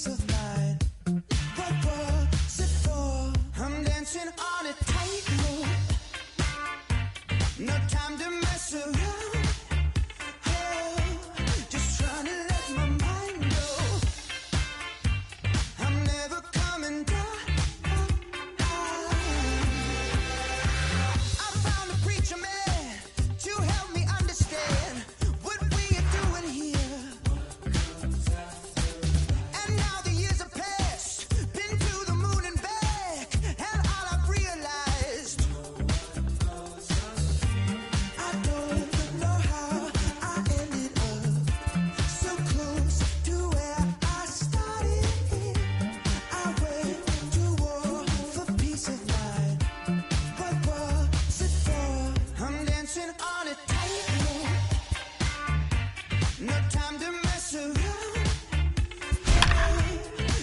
peace of mind. What was it for? I'm dancing on a tightrope. No time to mess around. Oh, just trying to let my mind go. I'm never coming down. I found a preacher man to help me understand what we are doing here. And now the years have passed, been to the moon and back, and all I've realized, I don't know how I ended up so close to where I started. I went to war for peace of mind. What was it for? I'm dancing on a tightrope. No time to mess around.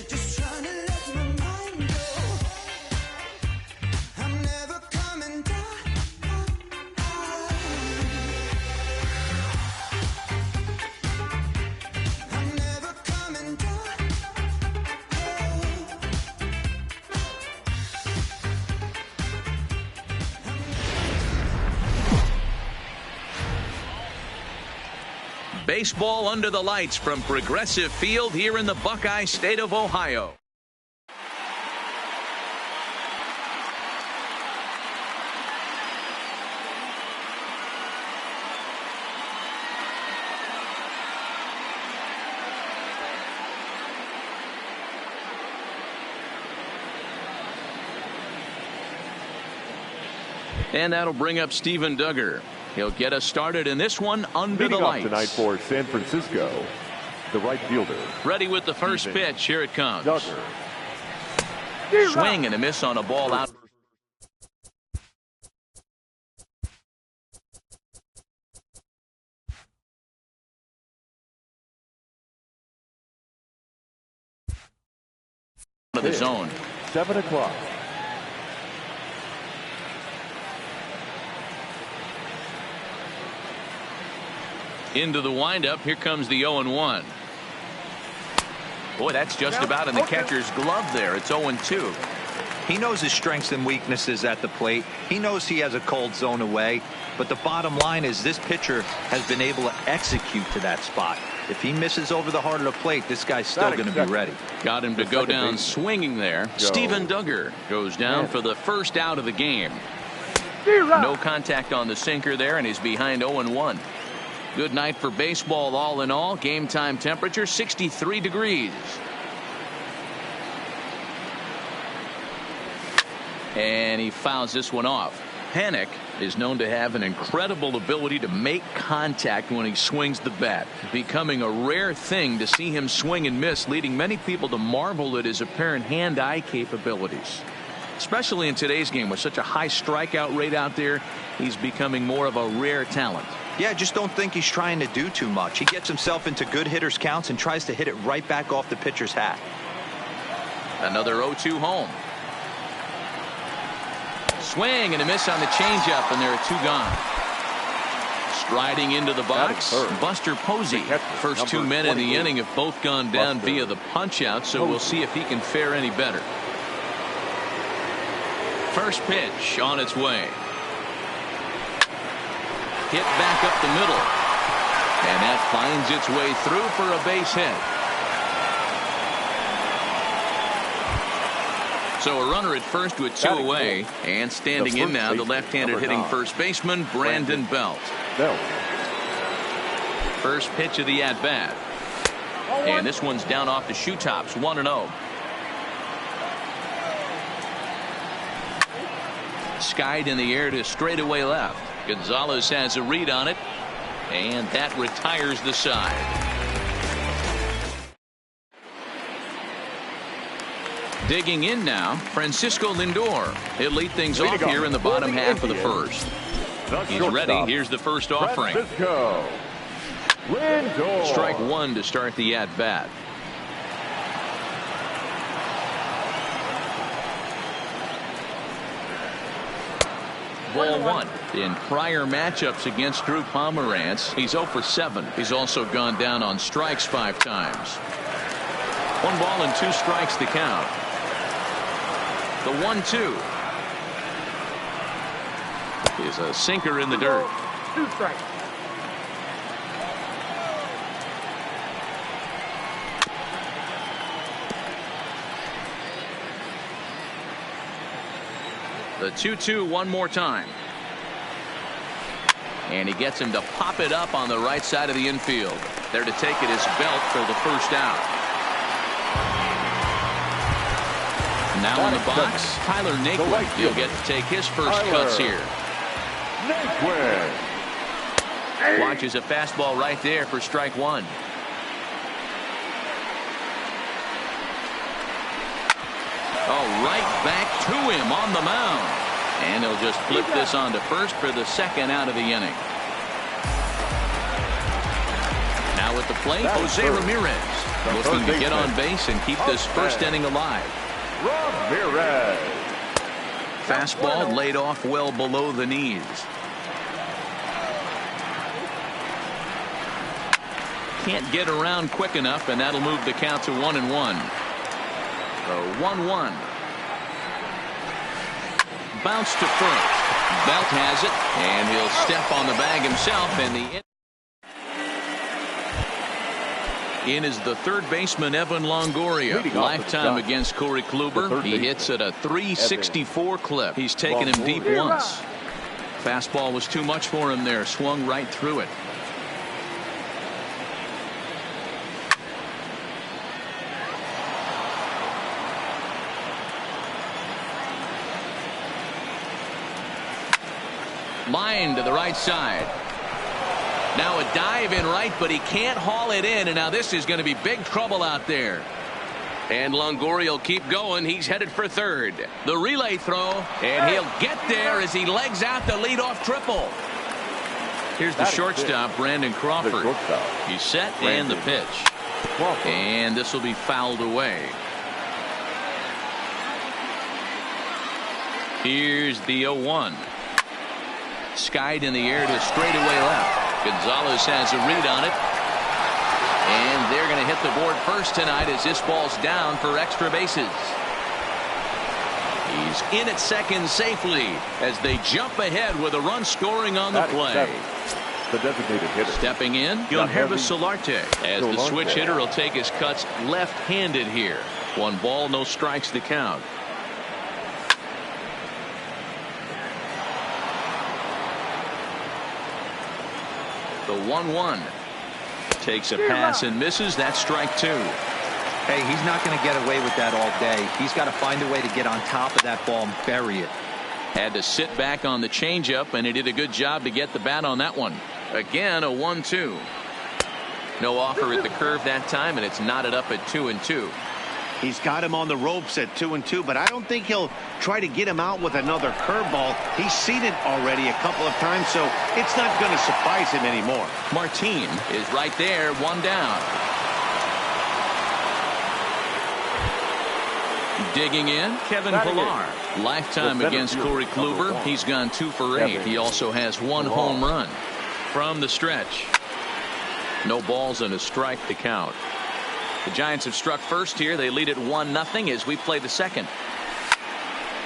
Just trying to let my mind go. I'm never coming down. I'm never coming down. Baseball under the lights from Progressive Field here in the Buckeye State of Ohio. And that'll bring up Steven Duggar. He'll get us started in this one under the Leading off lights. tonight for San Francisco, the right fielder. Ready with the first pitch. Here it comes. Duggar. Swing and a miss on a ball out. Of the zone. 7 o'clock. Into the windup. Here comes the 0-1. Boy, that's just about in the catcher's glove there. It's 0-2. He knows his strengths and weaknesses at the plate. He knows he has a cold zone away. But the bottom line is this pitcher has been able to execute to that spot. If he misses over the heart of the plate, this guy's still going to be ready. Got him to go down swinging there. Steven Duggar goes down for the first out of the game. No contact on the sinker there, and he's behind 0-1. Good night for baseball all in all. Game time temperature 63 degrees. And he fouls this one off. Panik is known to have an incredible ability to make contact when he swings the bat, becoming a rare thing to see him swing and miss, leading many people to marvel at his apparent hand-eye capabilities. Especially in today's game with such a high strikeout rate out there, he's becoming more of a rare talent. Yeah, I just don't think he's trying to do too much. He gets himself into good hitters' counts and tries to hit it right back off the pitcher's hat. Another 0-2 home. Swing and a miss on the changeup, and there are 2 gone. Striding into the box, Buster Posey. First 2 men in the inning have both gone down via the punch-out, so we'll see if he can fare any better. First pitch on its way. Hit back up the middle. And that finds its way through for a base hit. So a runner at first with 2 away. And standing in now, the left-handed hitting first baseman, Brandon Belt. First pitch of the at-bat. And this one's down off the shoe tops, 1-0. Skied in the air to straightaway left. Gonzalez has a read on it, and that retires the side. Digging in now, Francisco Lindor. He'll lead things off here in the bottom half of the first. He's ready. Here's the first offering. Strike 1 to start the at-bat. Ball 1. In prior matchups against Drew Pomeranz, he's 0 for 7. He's also gone down on strikes 5 times. 1 ball and 2 strikes the count. The 1-2 is a sinker in the dirt. 2 strikes. The 2-2 one more time. And he gets him to pop it up on the right side of the infield. There to take it is Belt for the first out. Now in the box, Tyler Naquin. He'll get to take his first cuts here. Watches a fastball right there for strike 1. Oh, right back to him on the mound. And he'll just flip this on to first for the second out of the inning. Now at the plate, Jose Ramirez looking to get on base and keep this first inning alive. Ramirez. Fastball laid off well below the knees. Can't get around quick enough, and that'll move the count to 1-1. The 1-1. Bounce to first. Belt has it, and he'll step on the bag himself, and the in is the third baseman Evan Longoria. Lifetime against Corey Kluber. He hits at a .364 clip. He's taken him deep once. Fastball was too much for him there. Swung right through it. Line to the right side. Now a dive in right, but he can't haul it in, and now this is going to be big trouble out there. And Longoria will keep going. He's headed for third. The relay throw, and he'll get there as he legs out the leadoff triple. Here's the shortstop, Brandon Crawford. He's set, and the pitch. And this will be fouled away. Here's the 0-1. Skied in the air to straightaway left. Gonzalez has a read on it. And they're going to hit the board first tonight as this ball's down for extra bases. He's in at second safely as they jump ahead with a run scoring on the play. The designated hitter. Stepping in, Gilherme Solarte as the switch hitter will take his cuts left-handed here. 1 ball, no strikes to count. The 1-1 takes a pass and misses. That's strike 2. Hey, he's not going to get away with that all day. He's got to find a way to get on top of that ball and bury it. Had to sit back on the changeup, and he did a good job to get the bat on that one. Again, a 1-2. No offer at the curve that time, and it's knotted up at 2-2. He's got him on the ropes at 2-2, but I don't think he'll try to get him out with another curveball. He's seen it already a couple of times, so it's not going to surprise him anymore. Martin is right there, 1 down. Digging in, Kevin Pillar. Lifetime against Corey Kluber. He's gone 2 for 8. He also has 1 home run from the stretch. No balls and a strike to count. The Giants have struck first here. They lead at 1-0 as we play the second.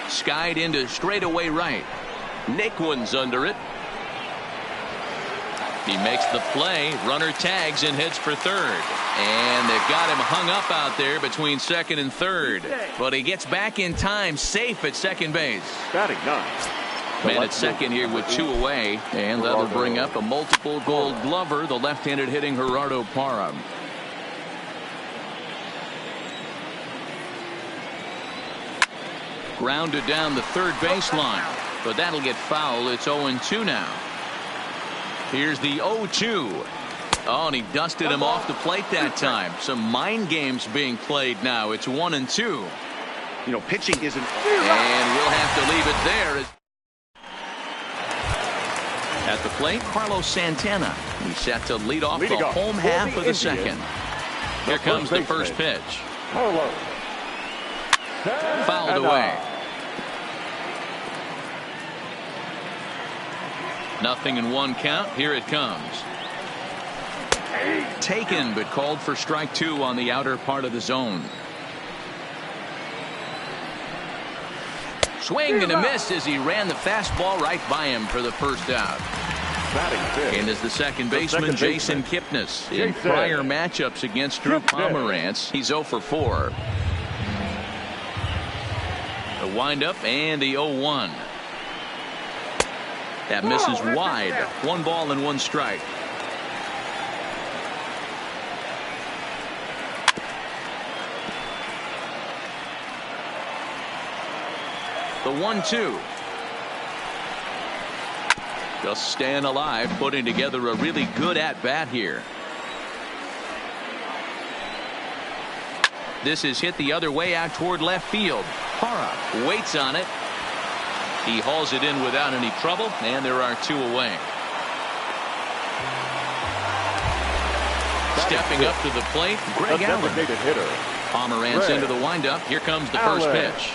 Skied into straightaway right. Naquin's under it. He makes the play. Runner tags and heads for third. And they've got him hung up out there between second and third. But he gets back in time, safe at second base. Batting 9. Man at second here with 2 away. And that'll bring up a multiple Gold Glover, the left-handed hitting Gerardo Parra. Grounded down the third baseline, but that'll get foul. It's 0-2 now. Here's the 0-2. Oh, and he dusted him off the plate that time. Some mind games being played now. It's 1-2. You know, pitching isn't. And we'll have to leave it there. At the plate, Carlos Santana. He's set to lead off the home half of the second. Here comes the first pitch. Fouled away. 0-1 count. Here it comes. Taken, but called for strike 2 on the outer part of the zone. Swing and a miss as he ran the fastball right by him for the first out. And as the second baseman, Jason Kipnis. In prior matchups against Drew Pomeranz, he's 0 for 4. The windup and the 0-1. That misses wide. 1 ball and 1 strike. The 1-2. Just staying alive, putting together a really good at-bat here. This is hit the other way out toward left field. Parra waits on it. He hauls it in without any trouble, and there are 2 away. Stepping up to the plate, Greg Allen. Pomeranz into the windup. Here comes the first pitch.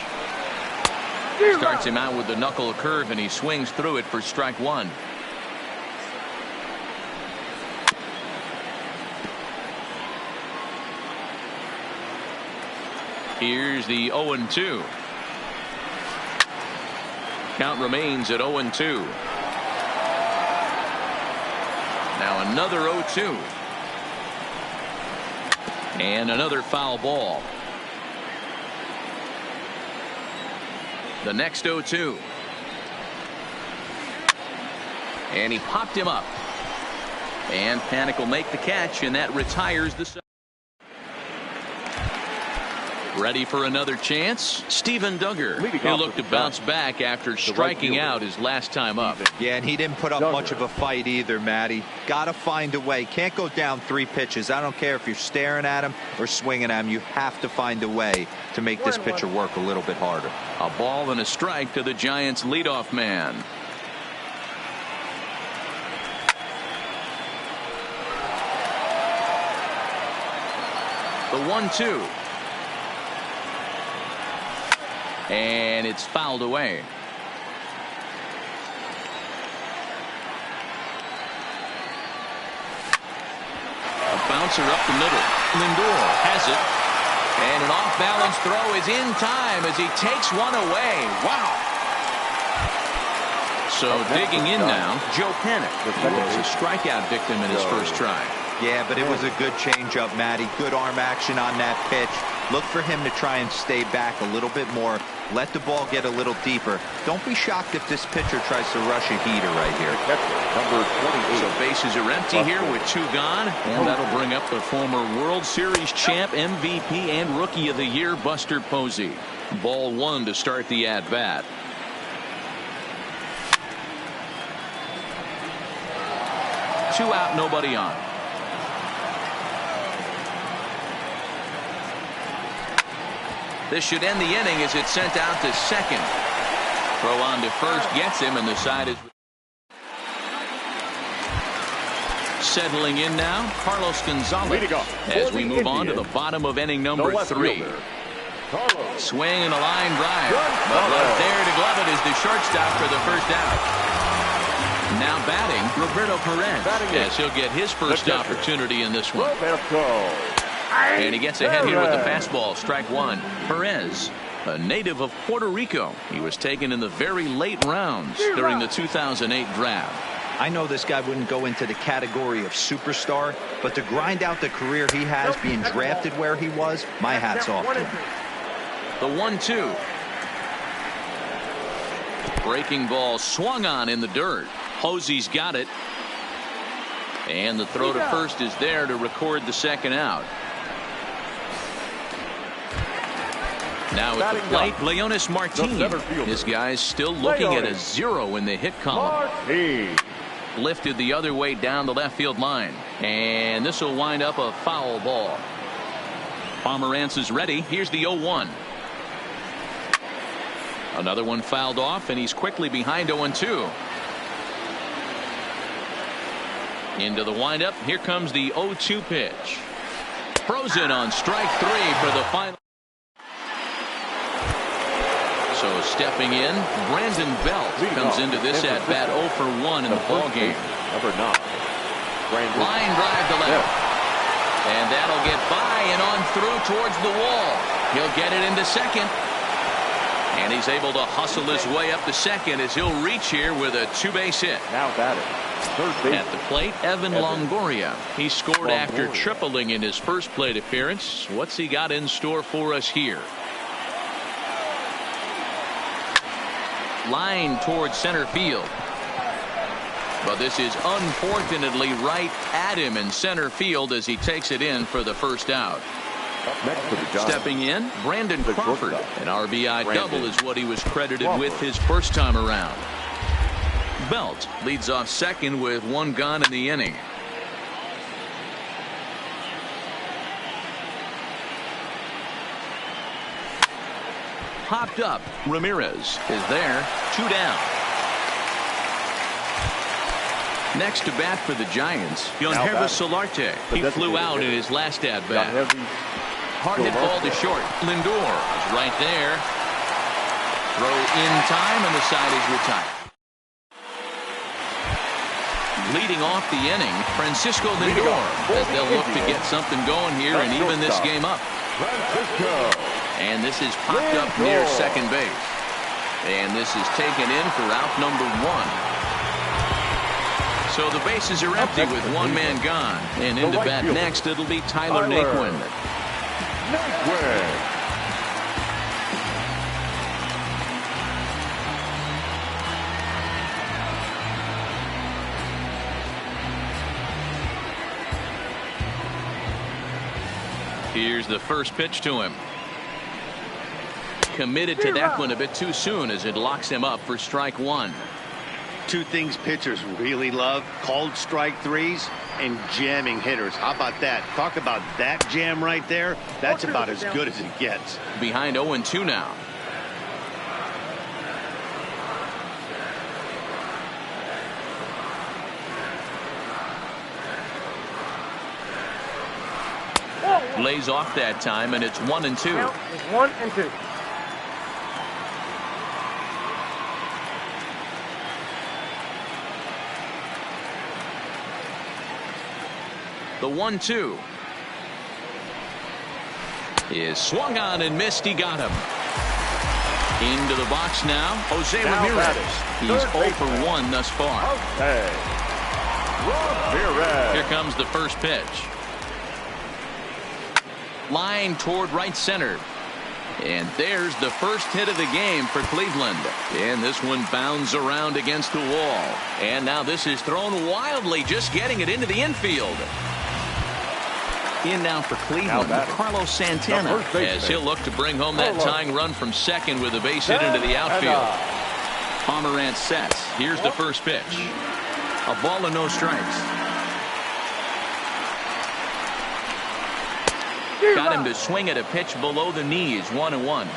Starts him out with the knuckle curve, and he swings through it for strike 1. Here's the 0-2. Count remains at 0-2. Now another 0-2. And another foul ball. The next 0-2. And he popped him up. And Panik will make the catch, and that retires the. Ready for another chance? Steven Duggar, who looked to bounce back after striking out his last time up. Yeah, and he didn't put up much of a fight either, Matty. Got to find a way. Can't go down 3 pitches. I don't care if you're staring at him or swinging at him. You have to find a way to make this pitcher work a little bit harder. A ball and a strike to the Giants' leadoff man. The 1-2. And it's fouled away. A bouncer up the middle. Lindor has it. And an off-balance throw is in time as he takes one away. Wow. So digging in now, Joe Panik. He was a strikeout victim in his first try. Yeah, but it was a good changeup, Matty. Good arm action on that pitch. Look for him to try and stay back a little bit more. Let the ball get a little deeper. Don't be shocked if this pitcher tries to rush a heater right here. Number 28. So bases are empty here with 2 gone. And that'll bring up the former World Series champ, MVP, and Rookie of the Year, Buster Posey. Ball 1 to start the at-bat. Two out, nobody on. This should end the inning as it's sent out to second. Throw on to first gets him, and the side is settling in now. Carlos Gonzalez as we move on to the bottom of inning number 3. Swing and a line drive, but left there to glove it is the shortstop for the first out. Now batting, Roberto Perez, as he'll get his first opportunity in this one. And he gets ahead here with the fastball, strike 1. Perez, a native of Puerto Rico. He was taken in the very late rounds during the 2008 draft. I know this guy wouldn't go into the category of superstar, but to grind out the career he has being drafted where he was, my hat's off to him. The 1-2. Breaking ball swung on in the dirt. Posey's got it. And the throw to first is there to record the second out. Now at the plate, Leonis Martin. His guy's still looking at a 0 in the hit column. Lifted the other way down the left field line. And this will wind up a foul ball. Pomeranz is ready. Here's the 0-1. Another one fouled off, and he's quickly behind 0-2. Into the windup. Here comes the 0-2 pitch. Frozen on strike 3 for the final. So stepping in, Brandon Belt comes into this at bat 0 for 1 in the ball game. Number 9. Line drive to left. And that'll get by and on through towards the wall. He'll get it into second. And he's able to hustle his way up to second as he'll reach here with a two-base hit. Now batting, third base. At the plate, Evan Longoria. He scored after tripling in his first plate appearance. What's he got in store for us here? Line towards center field. But this is unfortunately right at him in center field as he takes it in for the first out. Next for the Giants. Stepping in, Brandon Crawford. An RBI double is what he was credited Crawford. with his first time around. Belt leads off second with one gone in the inning. Popped up. Ramirez is there. 2 down. Next to bat for the Giants, Yonhervis Solarte. He flew out in his last at bat. Hard hit ball to short. Lindor is right there. Throw in time, and the side is retired. Leading off the inning, Francisco Lindor, as they'll look to get something going here and even this game up. And this is popped up near second base. And this is taken in for out number 1. So the bases are empty with one man gone. And into bat next, it'll be Tyler Naquin. Here's the first pitch to him. Committed to that one a bit too soon as it locks him up for strike 1. Two things pitchers really love: called strike threes and jamming hitters. How about that? Talk about that jam right there. That's about as good as it gets. Behind 0-2 now. Lays off that time, and it's 1-2. Count is 1-2. The 1-2 is swung on and missed. He got him. Into the box now, Jose Ramirez. He's 0 for 1 thus far. Here comes the first pitch. Line toward right center. And there's the first hit of the game for Cleveland. And this one bounds around against the wall. And now this is thrown wildly, just getting it into the infield. In now for Cleveland, Carlos Santana, as he'll look to bring home that tying run from second with a base hit into the outfield. Pomerantz sets. Here's the first pitch. A ball and no strikes. Got him to swing at a pitch below the knees. 1-1.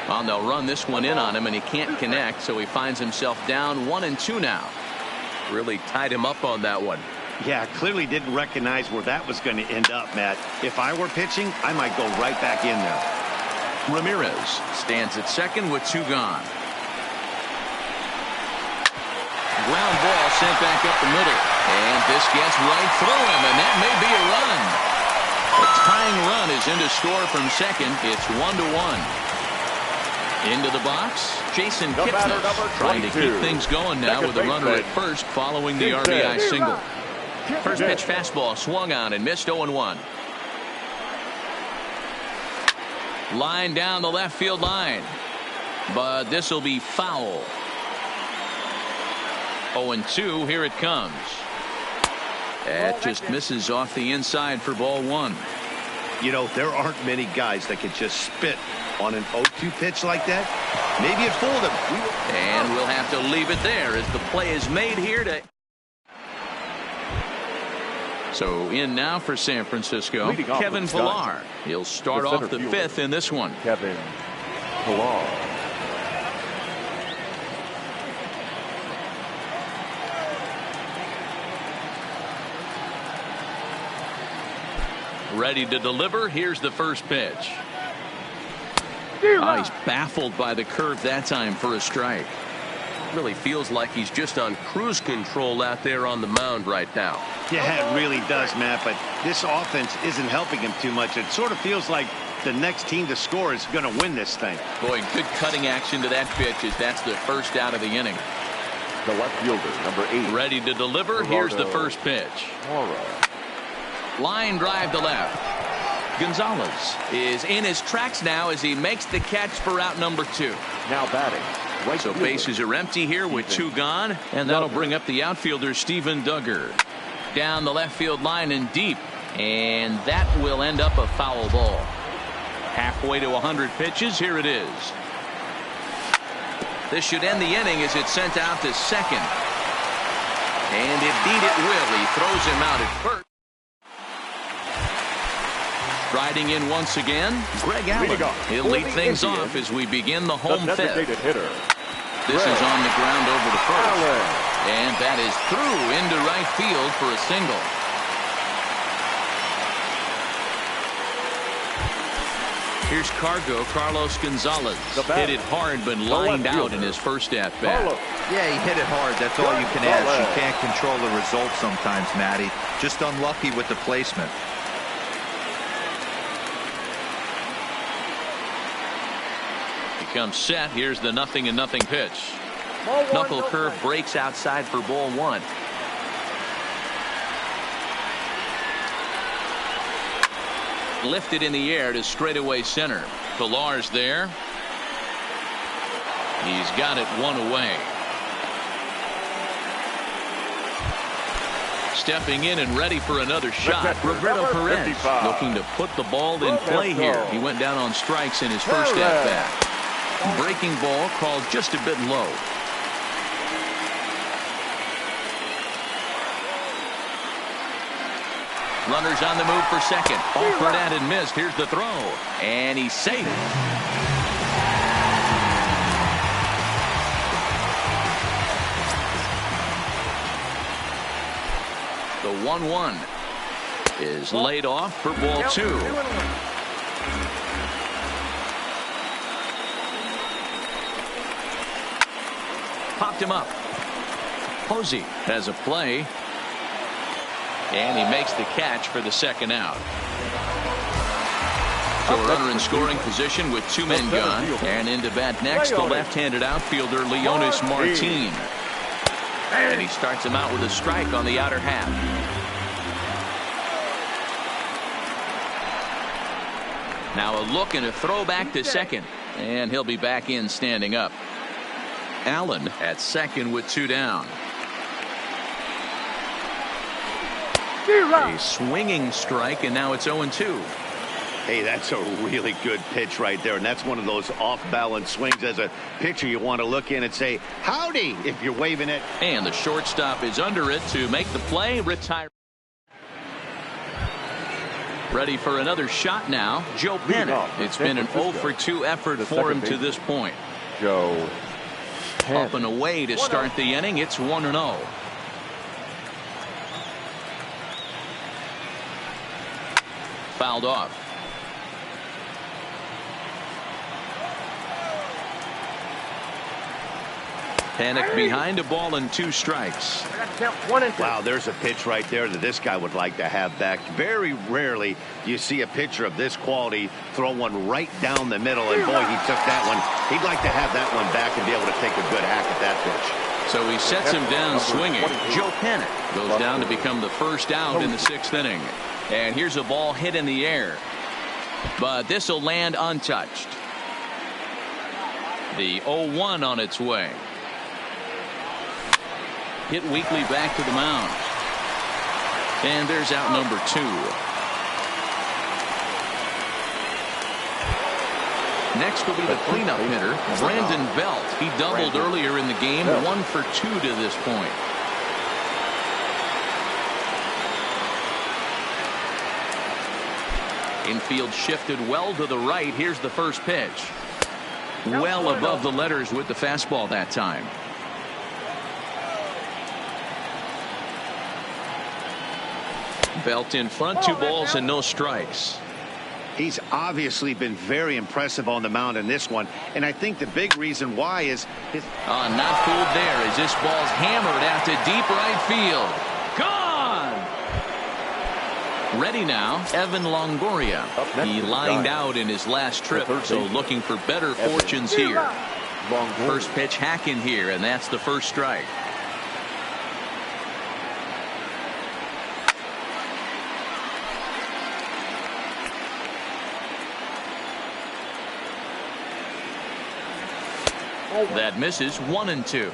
And they'll run this one in on him, and he can't connect, so he finds himself down 1-2 now. Really tied him up on that one. Yeah, clearly didn't recognize where that was going to end up, Matt. If I were pitching, I might go right back in there. Ramirez stands at second with 2 gone. Ground ball sent back up the middle. And this gets right through him, and that may be a run. The tying run is into score from second. It's 1-1. Into the box, Jason Kipnis trying to keep things going now with a runner at first following the RBI single. First pitch fastball swung on and missed. 0-1. Line down the left field line, but this will be foul. 0-2. Here it comes. That just misses off the inside for ball 1. You know, there aren't many guys that can just spit on an 0-2 pitch like that. Maybe it fooled him. And we'll have to leave it there as the play is made here to. So in now for San Francisco, Kevin Pillar. He'll start off the 5th in this one. Kevin Pillar. Ready to deliver. Here's the first pitch. Oh, he's baffled by the curve that time for a strike. Really feels like he's just on cruise control out there on the mound right now. Yeah, it really does, Matt, but this offense isn't helping him too much. It sort of feels like the next team to score is going to win this thing. Boy, good cutting action to that pitch as that's the first out of the inning. The left fielder, number 8. Ready to deliver. Here's the first pitch. Line drive to left. Gonzalez is in his tracks now as he makes the catch for out number 2. Now batting. Right So fielder. bases are empty here with 2 gone, and that'll bring up the outfielder Steven Duggar. Down the left field line and deep, and that will end up a foul ball. Halfway to 100 pitches. Here it is. This should end the inning as it's sent out to second. And indeed it will. He throws him out at first. Riding in once again, Greg Allen. He'll lead things off as we begin the home fifth. Designated hitter. This is on the ground over to first. And that is through into right field for a single. Here's Carlos Gonzalez. Hit it hard but lined out in his first at bat. Yeah, he hit it hard. That's all you can ask. You can't control the result sometimes, Matty. Just unlucky with the placement. Comes set. Here's the 0-0 pitch. Knuckle curve breaks outside for ball 1. Lifted in the air to straightaway center. Pillar's there. He's got it 1 away. Stepping in and ready for another shot. Roberto Perez looking to put the ball in play here. He went down on strikes in his first at bat. Breaking ball called just a bit low. Runners on the move for second. Offered at and missed. Here's the throw. And he's safe. The 1-1 is laid off for ball 2. Popped him up. Posey has a play. And he makes the catch for the second out. So a runner in scoring position with 2 men gone. And into bat next, the left-handed outfielder Leonis Martin. And he starts him out with a strike on the outer half. Now a look and a throw back to second. And he'll be back in standing up. Allen at second with 2 down. A swinging strike, and now it's 0-2. Hey, that's a really good pitch right there, and that's one of those off-balance swings. As a pitcher, you want to look in and say, howdy, if you're waving it. And the shortstop is under it to make the play. Retire. Ready for another shot now. Joe Panic. It's been an 0-for-2 effort for him to this point. Joe Panic. Up and away to start the inning. It's 1-0. Fouled off. Panic behind a ball and 2 strikes. Wow, there's a pitch right there that this guy would like to have back. Very rarely do you see a pitcher of this quality throw one right down the middle, and boy, he took that one. He'd like to have that one back and be able to take a good hack at that pitch. So he sets him down swinging. Joe Panic goes down to become the first out in the 6th inning. And here's a ball hit in the air. But this will land untouched. The 0-1 on its way. Hit weakly back to the mound. And there's out number 2. Next will be the cleanup hitter, Brandon Belt. He doubled earlier in the game, 1 for 2 to this point. Infield shifted well to the right. Here's the first pitch. Well above the letters with the fastball that time. Belt in front, 2 balls and no strikes. He's obviously been very impressive on the mound in this one, and I think the big reason why is his... Not fooled there as this ball's hammered out to deep right field. Gone! Ready now, Evan Longoria. He lined out in his last trip, so looking for better fortunes here. First pitch hack in here, and that's the first strike. That misses 1-2.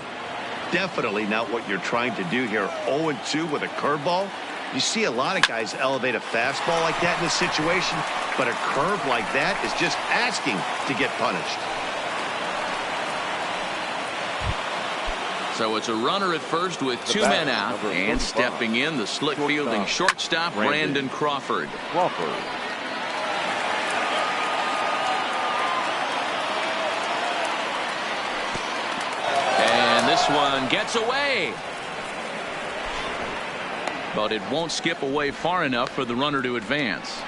Definitely not what you're trying to do here. 0-2 with a curveball. You see a lot of guys elevate a fastball like that in this situation, but a curve like that is just asking to get punished. So it's a runner at first with two men out, and stepping in, the slick fielding shortstop, Brandon Crawford. And this one gets away. But it won't skip away far enough for the runner to advance.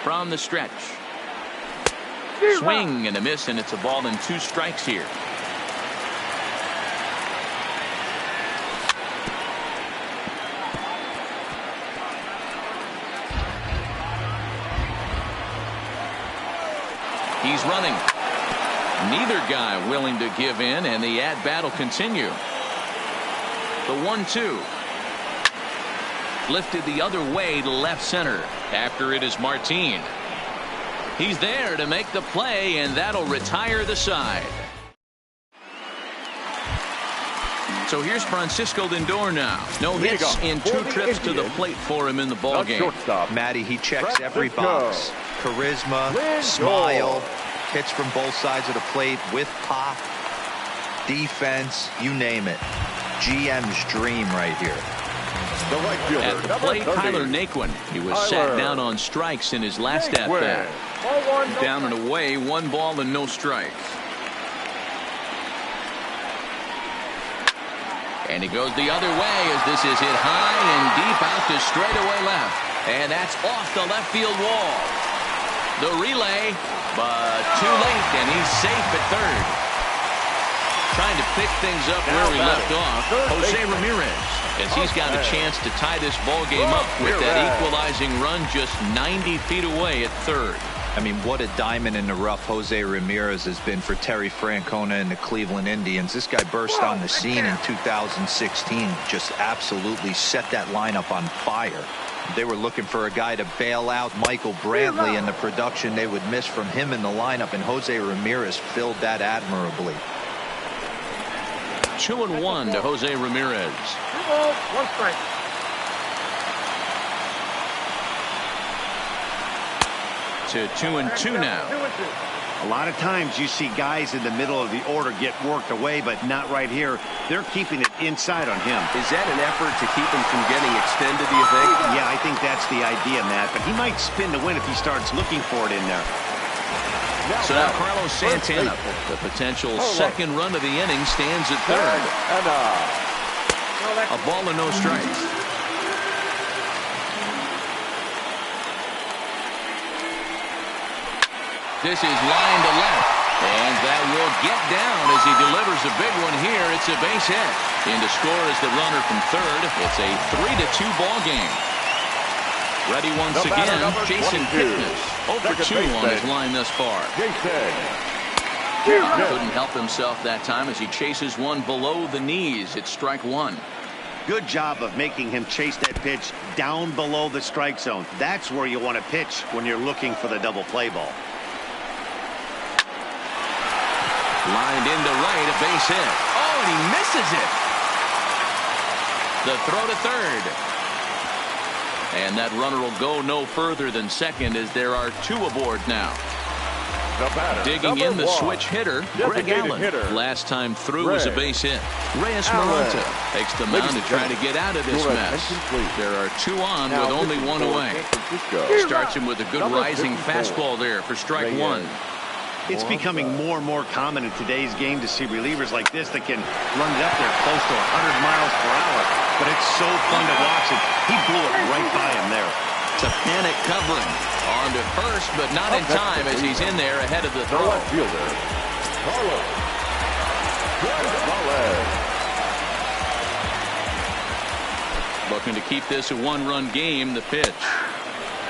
From the stretch. Swing and a miss, and it's a ball and 2 strikes here. He's running. Neither guy willing to give in, and the at-bat will continue. The 1-2. Lifted the other way to left center. After it is Martin. He's there to make the play, and that'll retire the side. So here's Francisco Lindor now. No hits in 2 trips to the plate for him in the ballgame. Matty, he checks every box. Charisma, smile, hits from both sides of the plate with pop, defense, you name it. GM's dream right here. At the plate, Tyler Naquin. He was sat down on strikes in his last at-bat. Down and away, 1 ball and no strikes. And he goes the other way as this is hit high and deep out to straightaway left. And that's off the left field wall. The relay, but too late, and he's safe at third. Trying to pick things up where we left off, Jose Ramirez, as he's got a chance to tie this ball game up with that equalizing run just 90 feet away at third. I mean, what a diamond in the rough Jose Ramirez has been for Terry Francona and the Cleveland Indians. This guy burst on the scene in 2016, just absolutely set that lineup on fire. They were looking for a guy to bail out Michael Brantley and the production they would miss from him in the lineup, and Jose Ramirez filled that admirably. 2-1 to Jose Ramirez. 1 strike. To 2-2 now. A lot of times you see guys in the middle of the order get worked away, but not right here. They're keeping it inside on him. Is that an effort to keep him from getting extended, do you think? Yeah, I think that's the idea, Matt. But he might spin to win if he starts looking for it in there. So now Carlos Santana, the potential second run of the inning, stands at third. A ball and no strikes. This is line to left, and that will get down as he delivers a big one here. It's a base hit. In to score is the runner from third. It's a 3-2 ball game. Ready once again, Jason Kipnis. 0-for-2 on his line thus far. Couldn't help himself that time as he chases one below the knees. It's strike 1. Good job of making him chase that pitch down below the strike zone. That's where you want to pitch when you're looking for the double play ball. Lined into right, a base hit. Oh, and he misses it. The throw to third. And that runner will go no further than second as there are 2 aboard now. Digging in the switch hitter, Greg Allen. Last time through was a base hit. Reyes Maranta takes the mound to try to get out of this mess. There are 2 on with only 1 away. Starts him with a good rising fastball there for strike 1. It's becoming more and more common in today's game to see relievers like this that can run it up there close to 100 miles per hour. but it's so fun to watch it. He blew it right by him there. It's a panic covering. On to first, but not in time as he's in there ahead of the throw. Left fielder, Carlos. Looking to keep this a one-run game. The pitch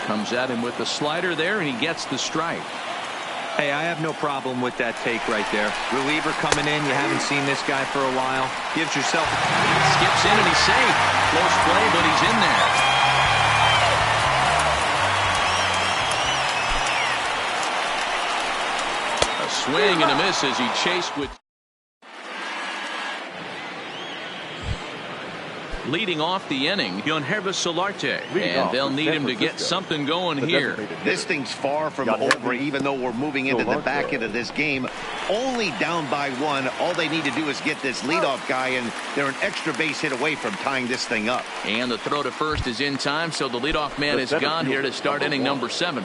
comes at him with the slider there, and he gets the strike. Hey, I have no problem with that take right there. Reliever coming in. You haven't seen this guy for a while. Gives yourself. Skips in and he's safe. Close play, but he's in there. A swing and a miss as he chased with. Leading off the inning, Yonhervis Solarte, and they'll need him to get something going here. This thing's far from over, even though we're moving into the back end of this game. Only down by one. All they need to do is get this leadoff guy, and they're an extra base hit away from tying this thing up. And the throw to first is in time, so the leadoff man is gone here to start inning number 7.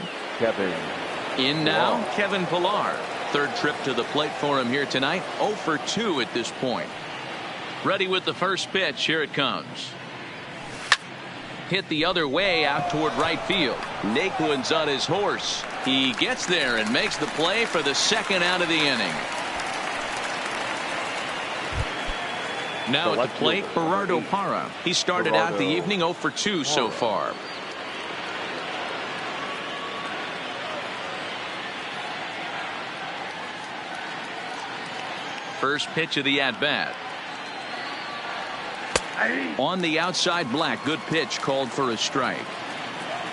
In now, Kevin Pillar. Third trip to the plate for him here tonight. 0 for 2 at this point. Ready with the first pitch. Here it comes. Hit the other way out toward right field. Naquin's on his horse. He gets there and makes the play for the second out of the inning. Now at the plate, Gerardo Parra. He started out the evening 0 for 2 so far. First pitch of the at-bat. On the outside, Black. Good pitch, called for a strike.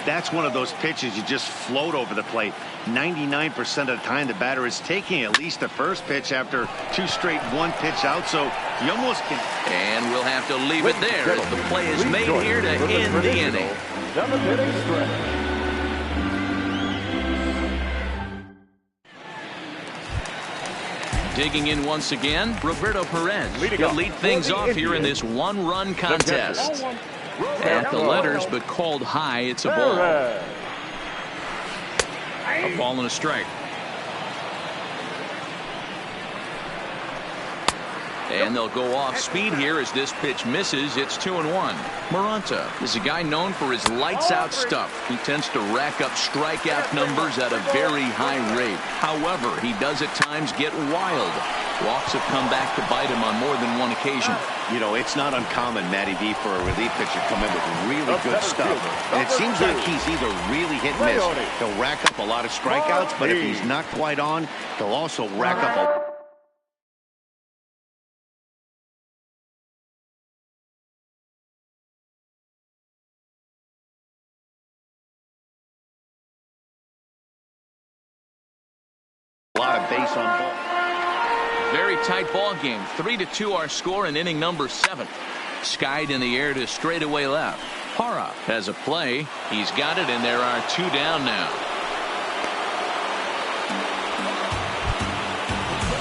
That's one of those pitches you just float over the plate. 99% of the time the batter is taking at least the first pitch after 2 straight 1-pitch out, so you almost can. And we'll have to leave it there as the play is made here to end the inning. 7th inning stretch. Digging in once again, Roberto Perez. He'll lead things off here in this one-run contest. At the letters, but called high. It's a ball. A ball and a strike. And they'll go off speed here as this pitch misses. It's 2-1. Maranta is a guy known for his lights-out stuff. He tends to rack up strikeout numbers at a very high rate. However, he does at times get wild. Walks have come back to bite him on more than one occasion. You know, it's not uncommon, Matty V, for a relief pitcher to come in with really good stuff. And it seems like he's either really hit and miss. He'll rack up a lot of strikeouts, but if he's not quite on, he'll also rack up a lot of base on ball. Very tight ball game. 3-2 our score in inning number 7. Skied in the air to straightaway left. Parra has a play. He's got it, and there are 2 down now.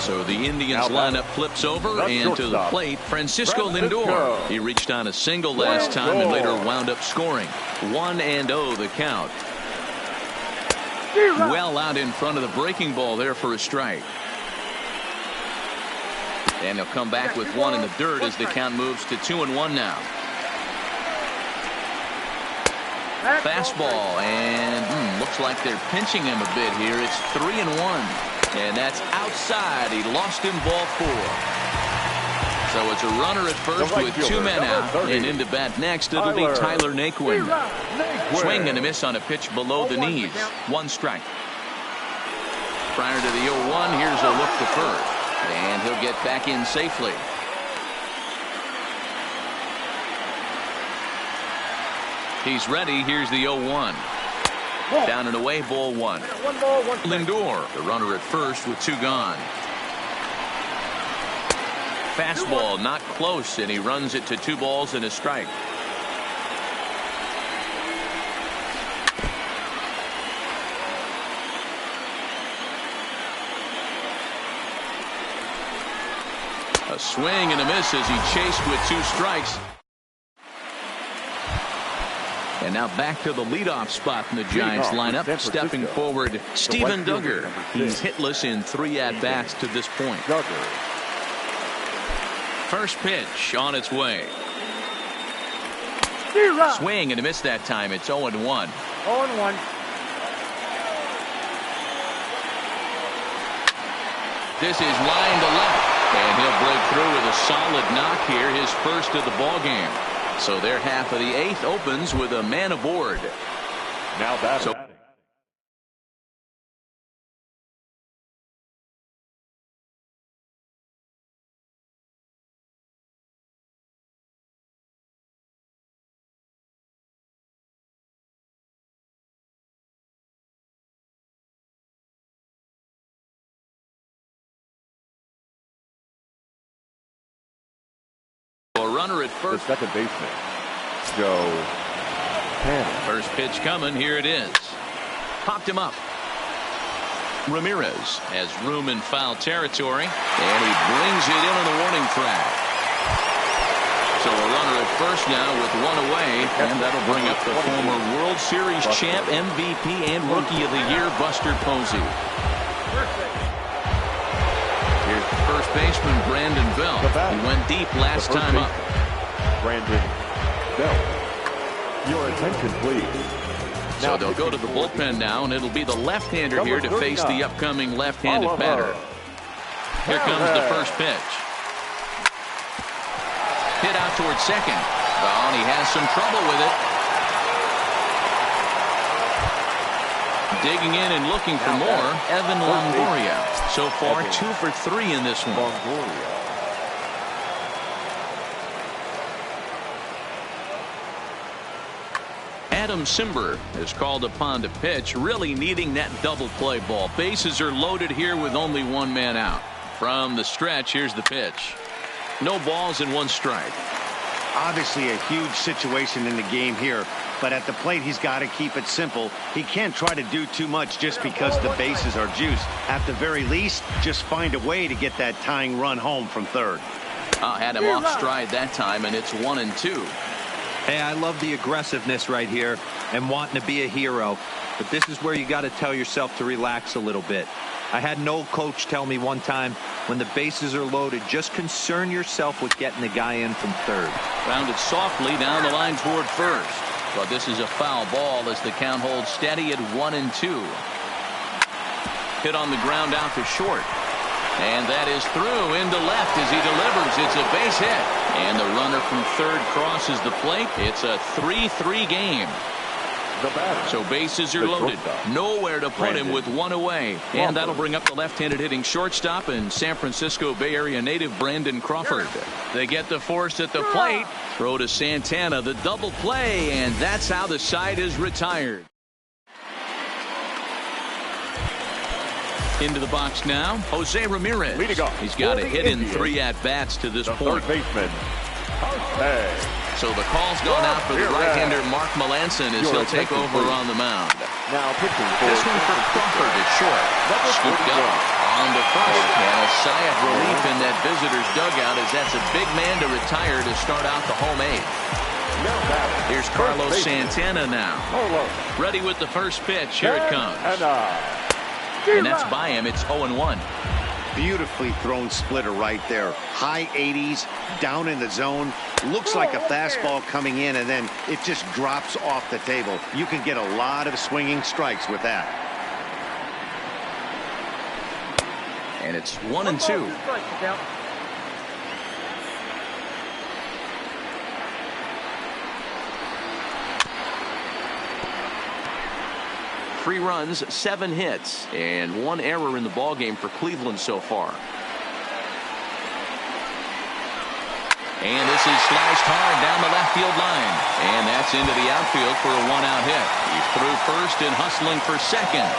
So the Indians lineup flips over, and to the plate, Francisco Lindor. He reached on a single last time and later wound up scoring. 1-0 the count. Well out in front of the breaking ball there for a strike. And he'll come back with 1 in the dirt as the count moves to 2-1 now. Fastball, and looks like they're pinching him a bit here. It's 3-1. And that's outside. He lost him ball 4. So it's a runner at first with 2 men out. And into bat next, it'll be Tyler Naquin. Swing and a miss on a pitch below the knees. 1 strike. Prior to the 0-1, here's a look to first. And he'll get back in safely. He's ready. Here's the 0-1. Down and away, ball 1. Lindor, the runner at first with 2 gone. Fastball not close, and he runs it to 2 balls and a strike. A swing and a miss as he chased with 2 strikes. And now back to the leadoff spot in the Giants lineup. Stepping forward, Steven Duggar. He's hitless in 3 at-bats to this point. First pitch on its way. Swing and a miss that time. It's 0-1. 0-1. This is line to left, and he'll break through with a solid knock here, his first of the ball game. So their half of the 8th opens with a man aboard. Now batting. So a runner at The first. second baseman, Joe Hannon. First pitch coming. Here it is. Popped him up. Ramirez has room in foul territory, and he brings it in on the warning track. So a runner at first now with one away, and that'll bring up the former World Series champ, MVP, and Rookie of the Year, Buster Posey. Here's the first baseman, Brandon Bell. He went deep last time up. Brandon Bell. Your attention, please. So they'll go to the bullpen now, and it'll be the left-hander here to face the upcoming left-handed batter. Here comes the first pitch. Hit out towards second. Well, and he has some trouble with it. Digging in and looking for more, Evan Longoria. So far, 2 for 3 in this one. Longoria. Adam Simber is called upon to pitch, really needing that double play ball. Bases are loaded here with only one man out. From the stretch, here's the pitch. No balls and 1 strike. Obviously a huge situation in the game here, but at the plate he's got to keep it simple. He can't try to do too much just because the bases are juiced. At the very least, just find a way to get that tying run home from third. Had him off stride that time, and it's 1-2. Hey, I love the aggressiveness right here and wanting to be a hero. But this is where you got to tell yourself to relax a little bit. I had an old coach tell me one time, when the bases are loaded, just concern yourself with getting the guy in from third. Rounded softly down the line toward first. But this is a foul ball as the count holds steady at 1-2. Hit on the ground out to short. And that is through into left as he delivers. It's a base hit. And the runner from third crosses the plate. It's a 3-3 game. So bases are loaded. Nowhere to put him with 1 away. And that'll bring up the left-handed hitting shortstop and San Francisco Bay Area native Brandon Crawford. They get the force at the plate. Throw to Santana, the double play. And that's how the side is retired. Into the box now, Jose Ramirez. He's got a hit in 3 at-bats to this point. Third baseman, So the call's gone out for the right-hander Mark Melanson as he'll take over on the mound. Now pitching for This one for Crawford at short. Scooped up on the first. And a sigh of relief in that visitor's dugout as that's a big man to retire to start out the home 8th. Here's Carlos Santana now. Ready with the first pitch. Here it comes. And that's by him. It's 0-1. Beautifully thrown splitter right there. High 80s, down in the zone. Looks like a fastball coming in, and then it just drops off the table. You can get a lot of swinging strikes with that. And it's 1-2. 3 runs, 7 hits, and 1 error in the ballgame for Cleveland so far. And this is sliced hard down the left field line. And that's into the outfield for a 1-out hit. He's through first and hustling for second.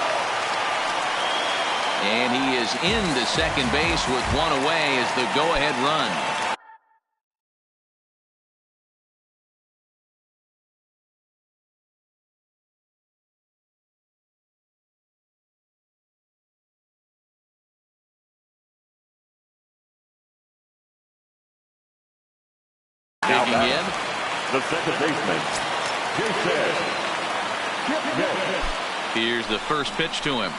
And he is into second base with 1 away as the go-ahead run. Digging in. The second baseman, Jason. Here's the first pitch to him.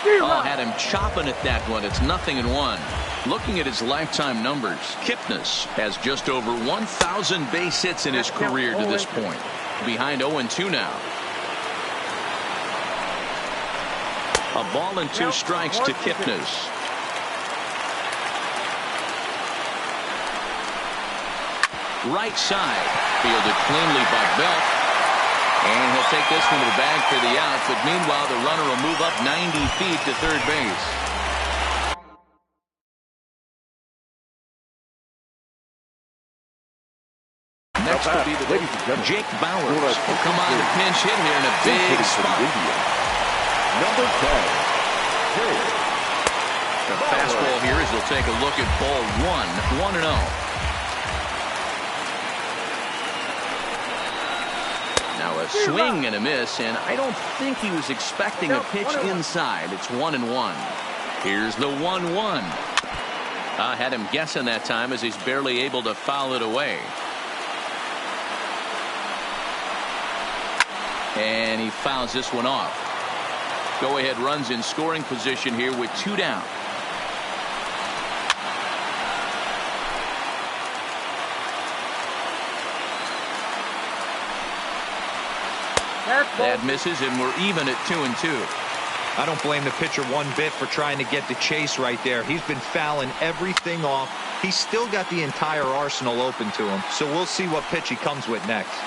Oh, had him chopping at that one. It's 0-1. Looking at his lifetime numbers, Kipnis has just over 1,000 base hits in his career to this point. Behind 0-2 now. A ball and 2 strikes to Kipnis. Right side, fielded cleanly by Belt. And he'll take this one to the bag for the out, but meanwhile the runner will move up 90 feet to third base. Next will be the Jake Bowers, will come on to pinch hit here in a big spot. Number 10. The fastball here as he'll take a look at ball 1, 1-0. Now a swing and a miss, and I don't think he was expecting a pitch inside. It's 1-1. Here's the 1-1. I had him guessing that time as he's barely able to foul it away. And he fouls this one off. Go ahead runs in scoring position here with 2 down. That misses, and we're even at 2-2. I don't blame the pitcher one bit for trying to get the chase right there. He's been fouling everything off. He's still got the entire arsenal open to him. So we'll see what pitch he comes with next.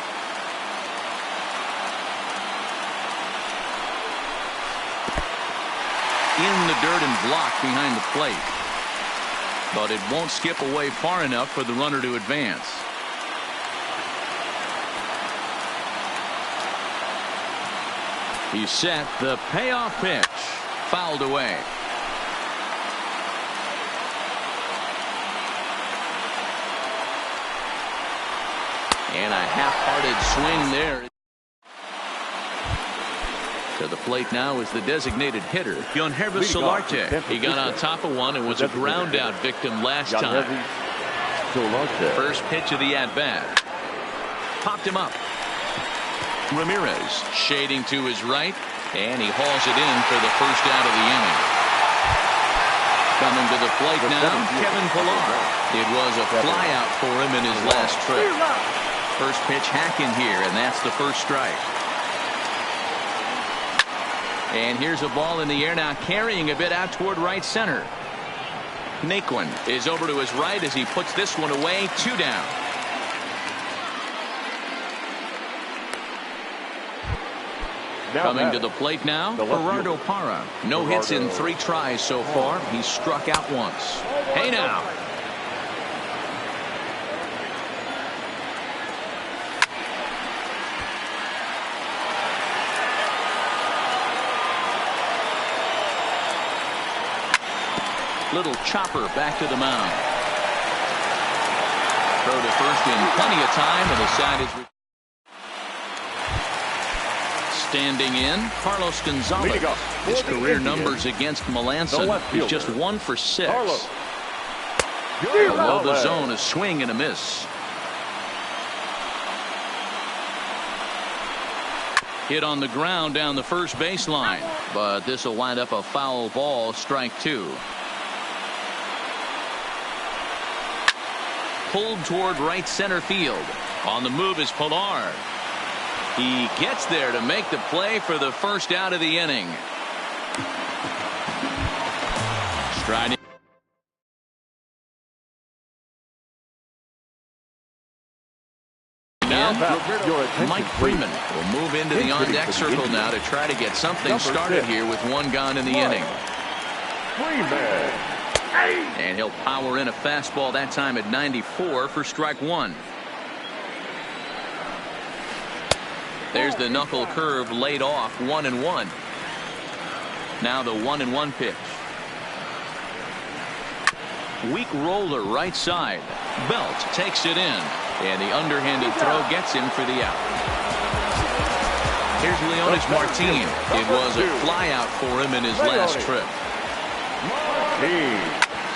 In the dirt and blocked behind the plate. But it won't skip away far enough for the runner to advance. He's set. The payoff pitch. Fouled away. And a half-hearted swing there. To the plate now is the designated hitter, Yonhervis Solarte. He got on top of one and was a ground-out victim last time. First pitch of the at-bat. Popped him up. Ramirez shading to his right, and he hauls it in for the first out of the inning. Coming to the plate now, Kevin Pillar. It was a flyout for him in his last trip. First pitch hacking here, and that's the first strike. And here's a ball in the air now, carrying a bit out toward right center. Naquin is over to his right as he puts this one away. 2 down. Coming to the plate now, Gerardo Parra. No hits in 3 tries so far. He's struck out once. Hey now. Little chopper back to the mound. Throw to first in plenty of time, and the side is standing in. Carlos Gonzalez. His career numbers against Melanson. He's just 1 for 6. Below the zone, a swing and a miss. Hit on the ground down the first baseline, but this will wind up a foul ball. Strike 2. Pulled toward right center field. On the move is Pillar. He gets there to make the play for the first out of the inning. Striding. Now, Mike Freeman will move into the on-deck circle now to try to get something started here with 1 gone in the inning. Freeman. And he'll power in a fastball that time at 94 for strike 1. There's the knuckle curve laid off. 1-1. Now the 1-1 pitch. Weak roller right side. Belt takes it in, and the underhanded throw gets him for the out. Here's Leonis Martin. It was a flyout for him in his last trip.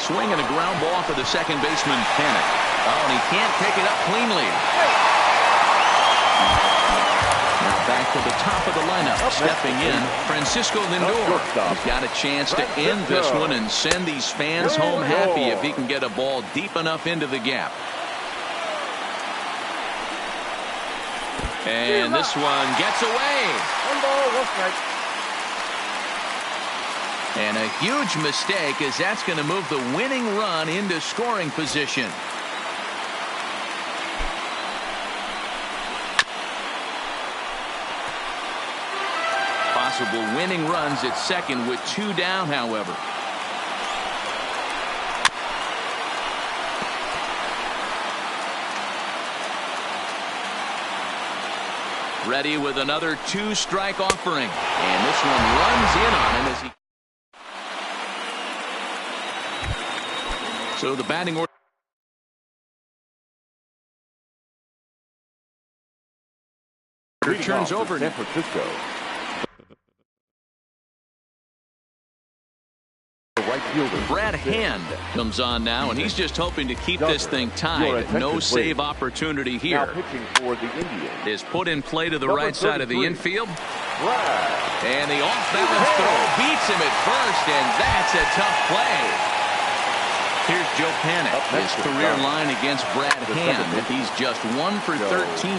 Swing and a ground ball for the second baseman, Panik. Oh, and he can't pick it up cleanly. Now back to the top of the lineup. Stepping in, Francisco Lindor. He's got a chance to end this one and send these fans home happy if he can get a ball deep enough into the gap. And this one gets away. 1 ball, 1 strike. And a huge mistake, as that's going to move the winning run into scoring position. Possible winning runs at second with 2 down, however. Ready with another 2-strike offering. And this one runs in on him as he... So the batting order turns over. San Francisco. Right fielder. Brad Hand comes on now, and he's just hoping to keep this thing tied. No save opportunity here. Now pitching for the Indians. Is put in play to the right side of the infield. Brad. And the off-balance throw beats him at first, and that's a tough play. Here's Joe Panik. His career line against Brad Hand. He's just 1 for 13.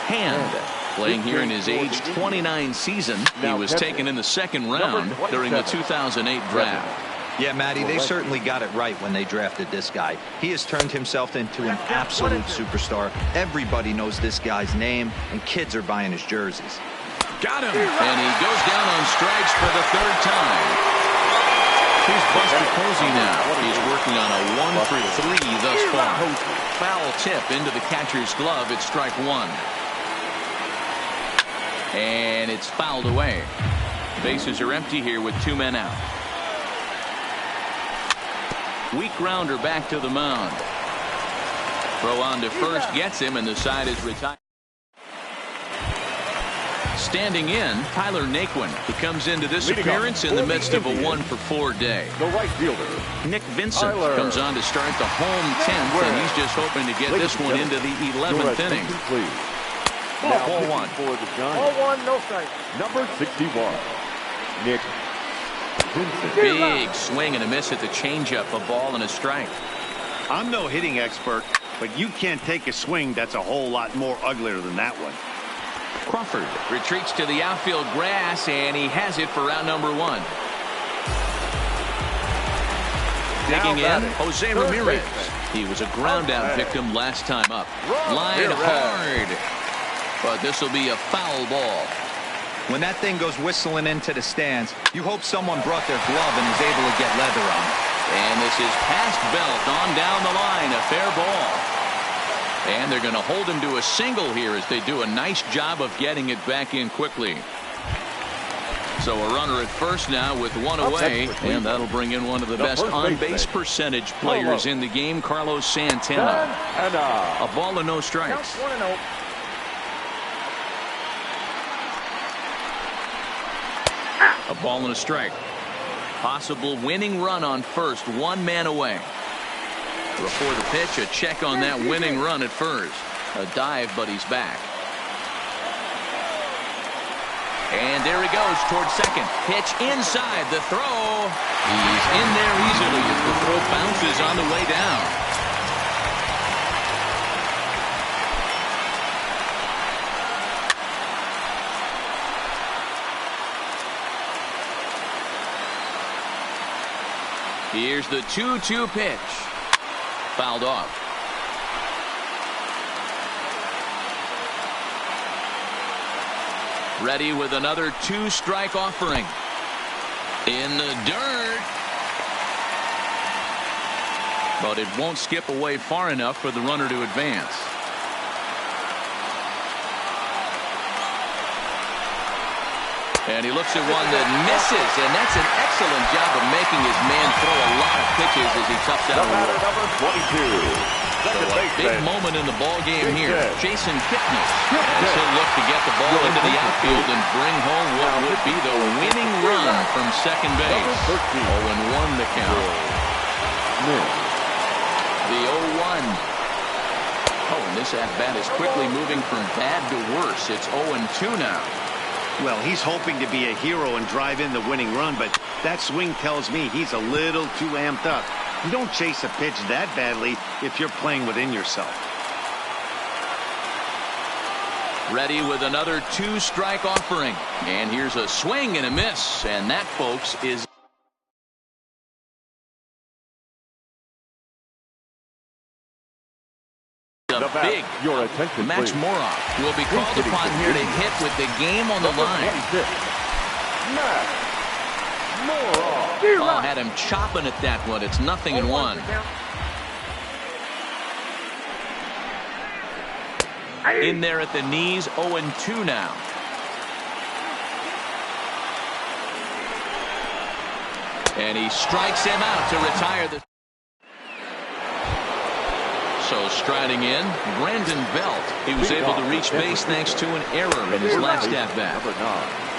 Hand playing here in his age 29 season. He was taken in the 2nd round during the 2008 draft. Yeah, Matty, they certainly got it right when they drafted this guy. He has turned himself into an absolute superstar. Everybody knows this guy's name, and kids are buying his jerseys. Got him. And he goes down on strikes for the 3rd time. Here's Buster Posey now. He's working on a 1 for 3 thus far. Foul tip into the catcher's glove. It's strike 1. And it's fouled away. Bases are empty here with 2 men out. Weak grounder back to the mound. Throw on to first gets him, and the side is retired. Standing in, Tyler Naquin. He comes into this appearance in the midst of a 1 for 4 day. The right fielder. Nick Vincent comes on to start the home 10th, and he's just hoping to get this one into the 11th inning. Ball 1. For the Ball Giants. 1, no strike. Number 61. Nick Vincent. Big swing and a miss at the changeup. A ball and a strike. I'm no hitting expert, but you can't take a swing that's a whole lot more uglier than that one. Crawford retreats to the outfield grass, and he has it for round number 1. Digging in, Jose Ramirez. He was a ground-out victim last time up. Line hard. But this will be a foul ball. When that thing goes whistling into the stands, you hope someone brought their glove and is able to get leather on it. And this is past belt on down the line. A fair ball. And they're going to hold him to a single here as they do a nice job of getting it back in quickly. So a runner at first now with 1 away, and that'll bring in one of the best on-base percentage players in the game, Carlos Santana. A ball and no strikes. 1-0. A ball and a strike. Possible winning run on first, 1 man away. Before the pitch, a check on that winning run at first. A dive, but he's back. And there he goes towards second. Pitch inside. The throw. He's in there easily as the throw bounces on the way down. Here's the 2-2 pitch. Fouled off. Ready with another 2-strike offering. In the dirt. But it won't skip away far enough for the runner to advance. And he looks at one that misses, and that's an excellent job of making his man throw a lot of pitches as he toughs out. Number 22. So a big moment in the ball game here. Jason Kipnis. As he'll look to get the ball into the outfield and bring home what would be the winning run from second base. 0-1 the count. The 0-1. Oh, and this at-bat is quickly moving from bad to worse. It's 0-2 now. Well, he's hoping to be a hero and drive in the winning run, but that swing tells me he's a little too amped up. You don't chase a pitch that badly if you're playing within yourself. Ready with another 2-strike offering. And here's a swing and a miss. And that, folks, is a big Your attention, Max please. Moroff will be called upon here to hit with the game on the line. Max Moroff. Oh, had him chopping at that one. It's 0-1. In there at the knees, 0-2 now. And he strikes him out to retire the. So striding in, Brandon Belt. He was able to reach base thanks to an error in his last at-bat.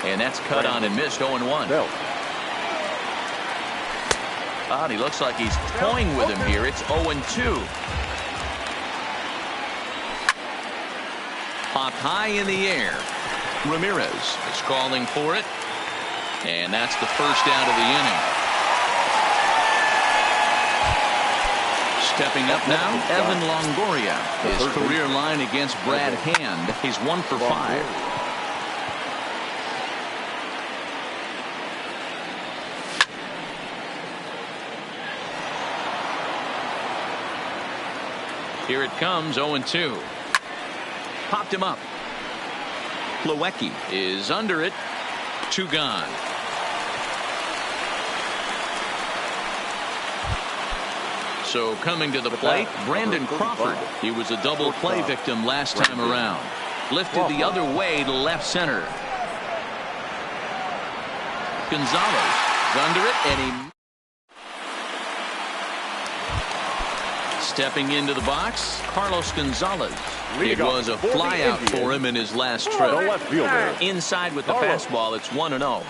And that's cut on and missed, 0-1. And he looks like he's toying with him here. It's 0-2. Popped high in the air. Ramirez is calling for it. And that's the first out of the inning. Stepping up now, Evan Longoria. His career line against Brad Hand. He's 1 for 5. Here it comes, 0-2. Popped him up. Plawecki is under it. 2 gone. So coming to the plate, Brandon Crawford. He was a double play victim last time around. Lifted the other way to left center. Gonzalez is under it, and he. Stepping into the box, Carlos Gonzalez. It was a flyout for him in his last trip. Inside with the fastball, it's 1-0. Gonzalez.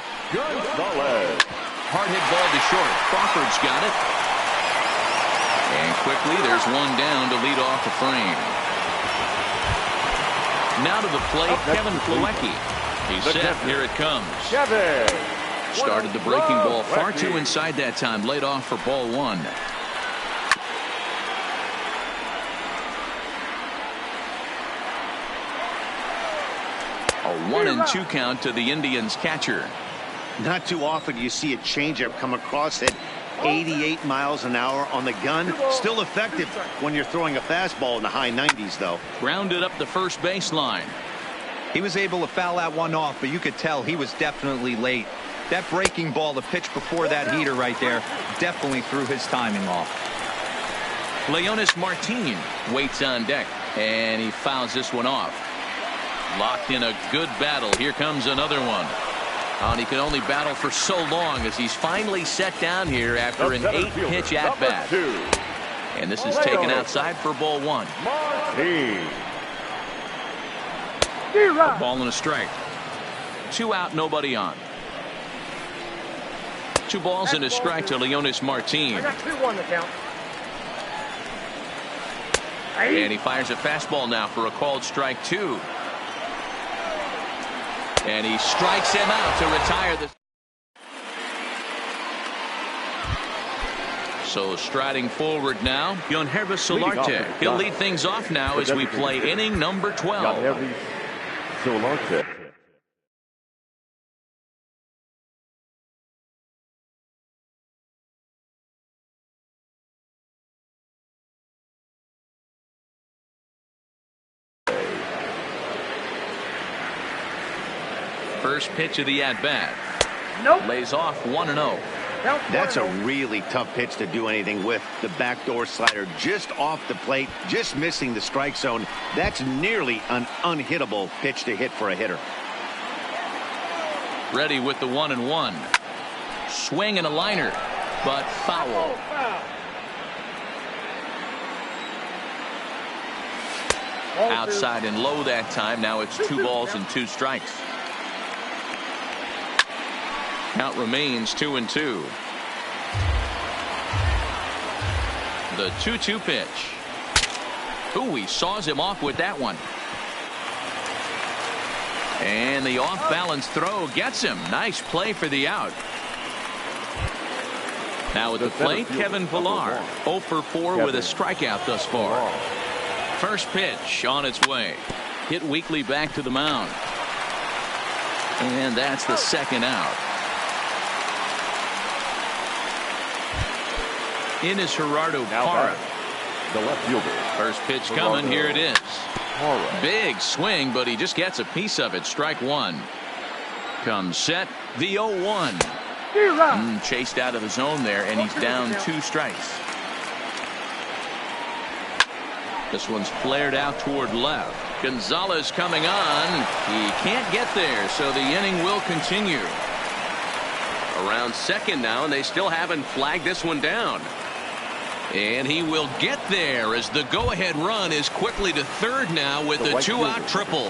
Hard hit ball to short. Crawford's got it. And quickly, there's one down to lead off the frame. Now to the plate, Kevin Plawecki. He's set. Here it comes. Started the breaking ball far too inside that time. Laid off for ball 1. A 1-2 count to the Indians catcher. Not too often you see a changeup come across at 88 miles an hour on the gun. Still effective when you're throwing a fastball in the high 90s, though. Grounded up the first baseline. He was able to foul that one off, but you could tell he was definitely late. That breaking ball, the pitch before that heater right there, definitely threw his timing off. Leonis Martin waits on deck, and he fouls this one off. Locked in a good battle. Here comes another one. And he can only battle for so long as he's finally set down here after an 8-pitch at-bat. And this is taken outside for ball 1. A ball and a strike. 2 out, nobody on. 2 balls and a strike to Leonis Martin. I got 2-1 to count. And he fires a fastball now for a called strike 2. And he strikes him out to retire the. So striding forward now, Yonhervis Solarte. He'll lead things off now as we play inning number 12. Solarte. First pitch of the at-bat. Nope. Lays off 1-0. That's a really tough pitch to do anything with. The backdoor slider just off the plate, just missing the strike zone. That's nearly an unhittable pitch to hit for a hitter. Ready with the 1-1. Swing and a liner, but foul. Outside and low that time. Now it's 2 balls and 2 strikes. Count remains 2-2. The 2-2 pitch. Ooh, he saws him off with that one. And the off-balance throw gets him. Nice play for the out. Now at the plate, Kevin Villar. 0 for 4 with a strikeout thus far. First pitch on its way. Hit weakly back to the mound. And that's the second out. In is Gerardo Parra. The left fielder. First pitch coming. Here it is. Big swing, but he just gets a piece of it. Strike one. Comes set. The 0-1. Chased out of the zone there, and he's down 2 strikes. This one's flared out toward left. Gonzalez coming on. He can't get there, so the inning will continue. Around second now, and they still haven't flagged this one down. And he will get there as the go-ahead run is quickly to third now with a 2-out triple.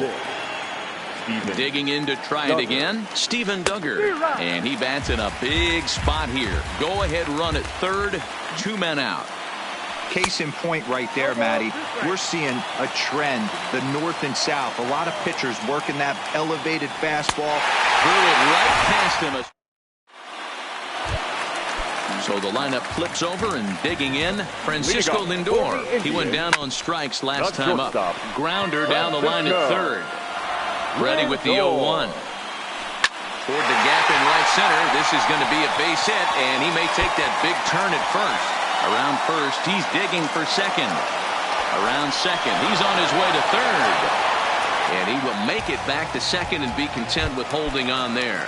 Digging in to try it again, Steven Duggar. And he bats in a big spot here. Go-ahead run at third, 2 men out. Case in point right there, Matty. We're seeing a trend, the north and south. A lot of pitchers working that elevated fastball. Threw it right past him. So the lineup flips over and digging in, Francisco Lindor. He went down on strikes last time up. Grounder down the line at third. Ready with the 0-1. Toward the gap in right center. This is going to be a base hit, and he may take that big turn at first. Around first, he's digging for second. Around second, he's on his way to third. And he will make it back to second and be content with holding on there.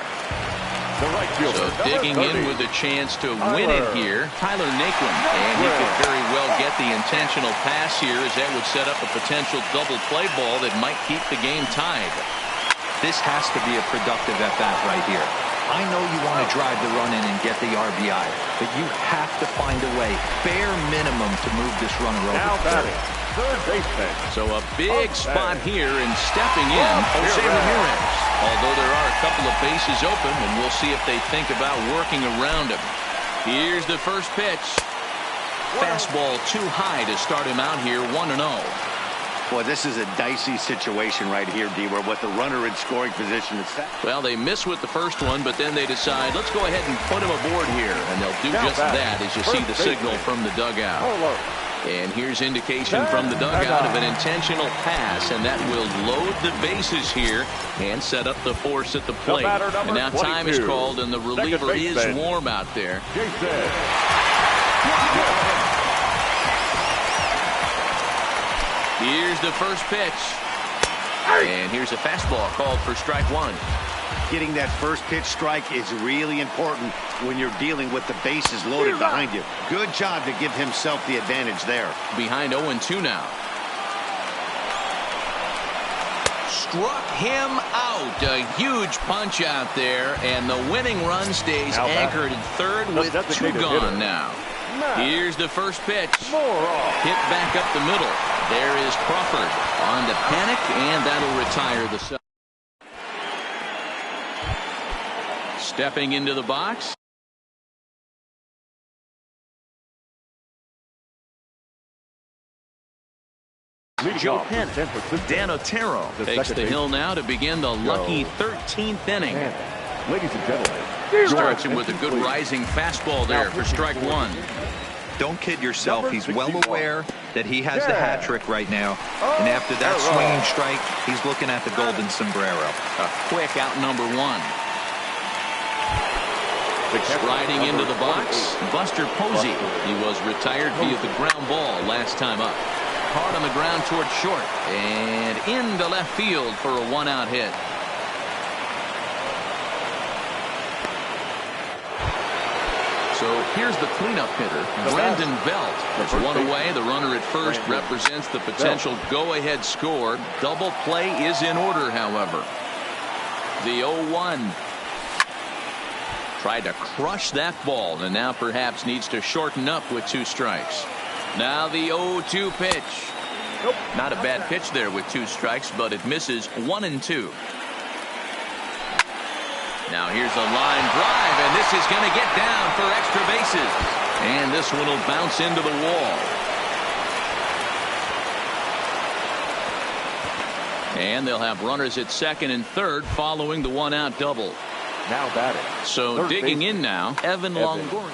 So digging in with a chance to win it here, Tyler Naquin. And he could very well get the intentional pass here, as that would set up a potential double play ball that might keep the game tied. This has to be a productive at-bat right here. I know you want to drive the run in and get the RBI, but you have to find a way, bare minimum, to move this runner over. Now batting, third baseman. So a big spot here, and stepping in, Jose Ramirez. Although there are a couple of bases open, and we'll see if they think about working around him. Here's the first pitch. Fastball too high to start him out here, 1-0. Boy, this is a dicey situation right here, D, where with the runner in scoring position is set. Well, they miss with the first one, but then they decide, let's go ahead and put him aboard here. And they'll do just that as you see the signal from the dugout. And here's indication from the dugout of an intentional pass, and that will load the bases here and set up the force at the plate. And now time is called, and the reliever is warm out there. Here's the first pitch. And here's a fastball called for strike one. Getting that first pitch strike is really important when you're dealing with the bases loaded behind you. Good job to give himself the advantage there. Behind 0-2 now. Struck him out. A huge punch out there, and the winning run stays anchored at third with 2 gone now. Here's the first pitch. Hit back up the middle. There is Crawford on the panic, and that'll retire the side. Stepping into the box. Joe Penn. Dan Otero takes the hill now to begin the lucky 13th inning. Ladies and gentlemen, starts him with a good rising fastball there for strike one. Don't kid yourself. He's well aware that he has the hat trick right now. And after that swinging strike, he's looking at the golden sombrero. A quick out number one. Striding into the box, Buster Posey. He was retired via the ground ball last time up. Hard on the ground toward short and into left field for a 1-out hit. So here's the cleanup hitter, Brandon Belt. It's one away. The runner at first represents the potential go-ahead score. Double play is in order, however. The 0-1. Tried to crush that ball, and now perhaps needs to shorten up with 2 strikes. Now the 0-2 pitch. Not a bad pitch there with 2 strikes, but it misses 1-2. Now here's a line drive, and this is going to get down for extra bases. And this one will bounce into the wall. And they'll have runners at second and third following the one-out double. Now batting. So Third digging baseman, in now, Evan Longoria.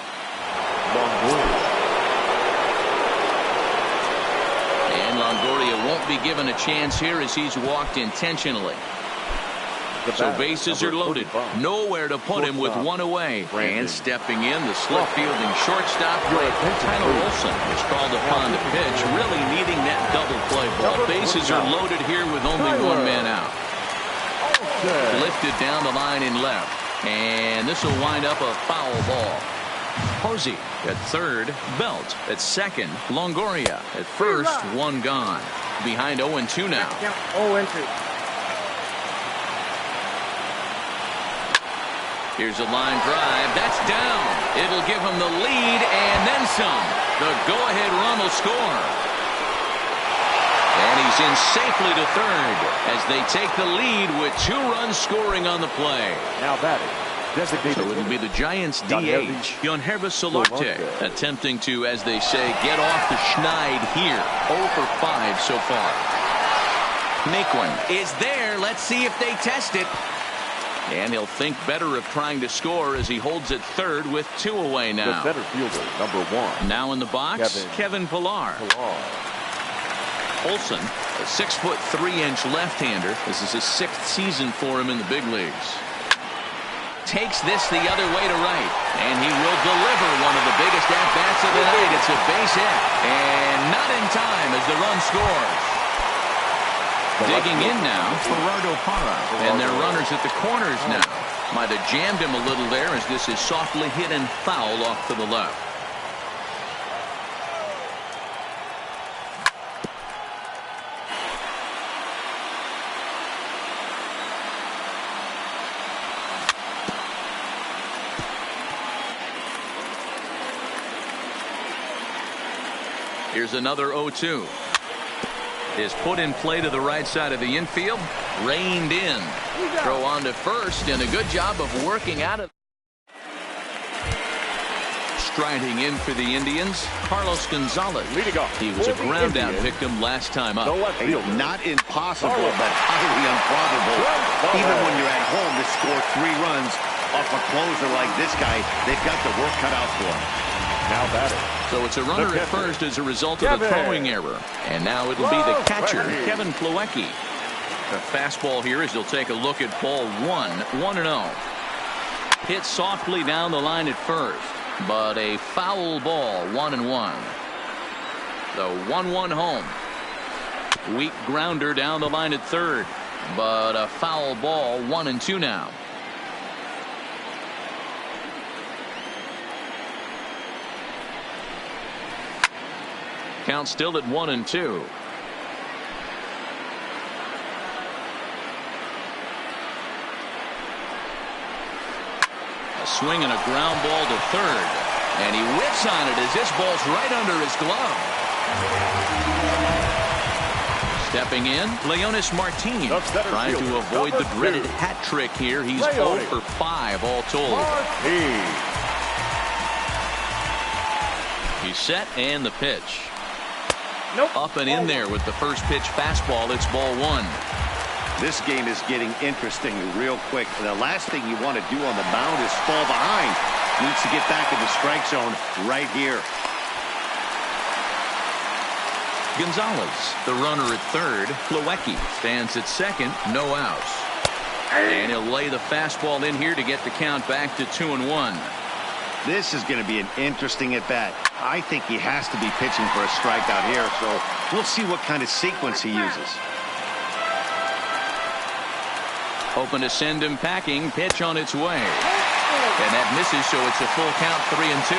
And Longoria won't be given a chance here as he's walked intentionally. So bases are loaded. Nowhere to put him with one away. And stepping in, the slip fielding shortstop, Tyler Olson is called upon to pitch, really needing that double play ball. Bases are loaded here with only one man out. Lifted down the line in left. And this will wind up a foul ball. Posey at third, Belt at second, Longoria at first, one gone. Behind 0-2 now. 0-2. Here's a line drive. That's down. It'll give him the lead and then some. The go-ahead run will score. And he's in safely to third as they take the lead with 2 runs scoring on the play. Now batting. So it'll be the Giants' DH, Yonhervis Solarte, attempting to, as they say, get off the schneid here. 0 for 5 so far. Naquin is there. Let's see if they test it. And he'll think better of trying to score as he holds it third with 2 away now. The center fielder, number 1. Now in the box, Kevin Pillar. Olson, a 6'3" left-hander. This is his 6th season for him in the big leagues. Takes this the other way to right. And he will deliver one of the biggest at-bats of the night. It's a base hit. And not in time as the run scores. Digging in now, Gerardo Parra. And their runners at the corners now. Might have jammed him a little there as this is softly hit and foul off to the left. Here's another 0-2. Is put in play to the right side of the infield. Reined in. Throw on to first, and a good job of working out of. Striding in for the Indians, Carlos Gonzalez. He was a ground out victim last time up. Not impossible, but highly improbable. Even when you're at home to score 3 runs off a closer like this guy, they've got the work cut out for him. Now batting. So it's a runner at first as a result of the throwing error. And now it'll be the catcher, Kevin Plawecki. The fastball here as he'll take a look at ball 1, 1-0. Hit softly down the line at first, but a foul ball, 1-1. The 1-1 home. Weak grounder down the line at third, but a foul ball, 1-2 now. Count still at 1-2. A swing and a ground ball to third. And he whips on it as this ball's right under his glove. Stepping in, Leonis Martin. Trying to avoid the dreaded hat trick here. He's 0 for 5 all told. He's set and the pitch. Up and in there with the first pitch fastball. It's ball 1. This game is getting interesting real quick. The last thing you want to do on the mound is fall behind. Needs to get back in the strike zone right here. Gonzalez, the runner at third. Plawecki stands at second. No outs. And he'll lay the fastball in here to get the count back to 2-1. This is going to be an interesting at-bat. I think he has to be pitching for a strikeout here, so we'll see what kind of sequence he uses. Open to send him packing. Pitch on its way. And that misses, so it's a full count, 3-2.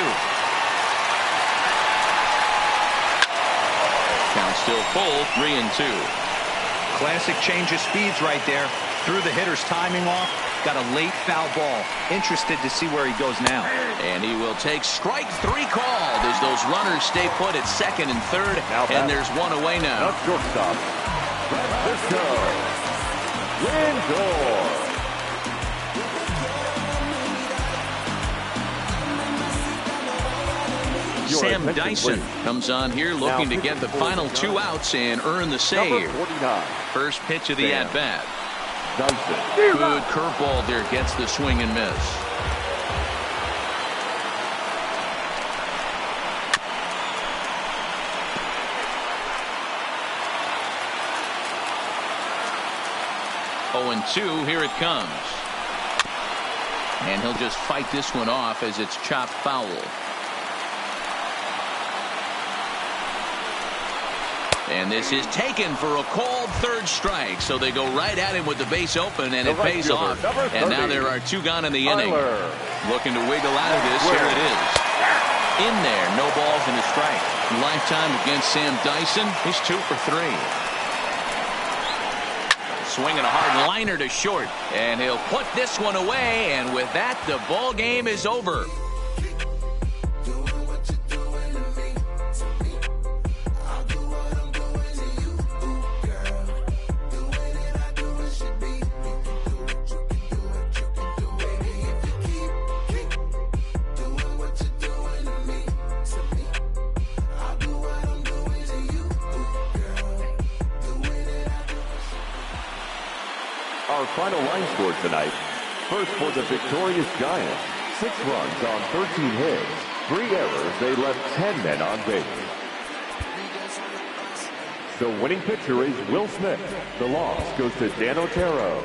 Count still full, 3-2. Classic change of speeds right there. Threw the hitter's timing off. Got a late foul ball. Interested to see where he goes now. And he will take strike 3 called as those runners stay put at second and third. And there's 1 away now. Shortstop, Francisco Lindor. Sam attention, Dyson please. comes on here looking to get the final 2 outs and earn the Number save. 49. First pitch of the Sam at-bat. Dyson. Good curveball there, gets the swing and miss. Oh, and 2, here it comes. And he'll just fight this one off as it's chopped foul. And this is taken for a called third strike. So they go right at him with the base open, and it pays off. And now there are 2 gone in the inning. Looking to wiggle out of this. Here it is. In there, no balls and a strike. Lifetime against Sam Dyson. He's 2 for 3. Swinging a hard liner to short, and he'll put this one away, and with that, the ball game is over. Our final line score tonight. First for the victorious Giants. 6 runs on 13 hits. 3 errors. They left 10 men on base. The winning pitcher is Will Smith. The loss goes to Dan Otero.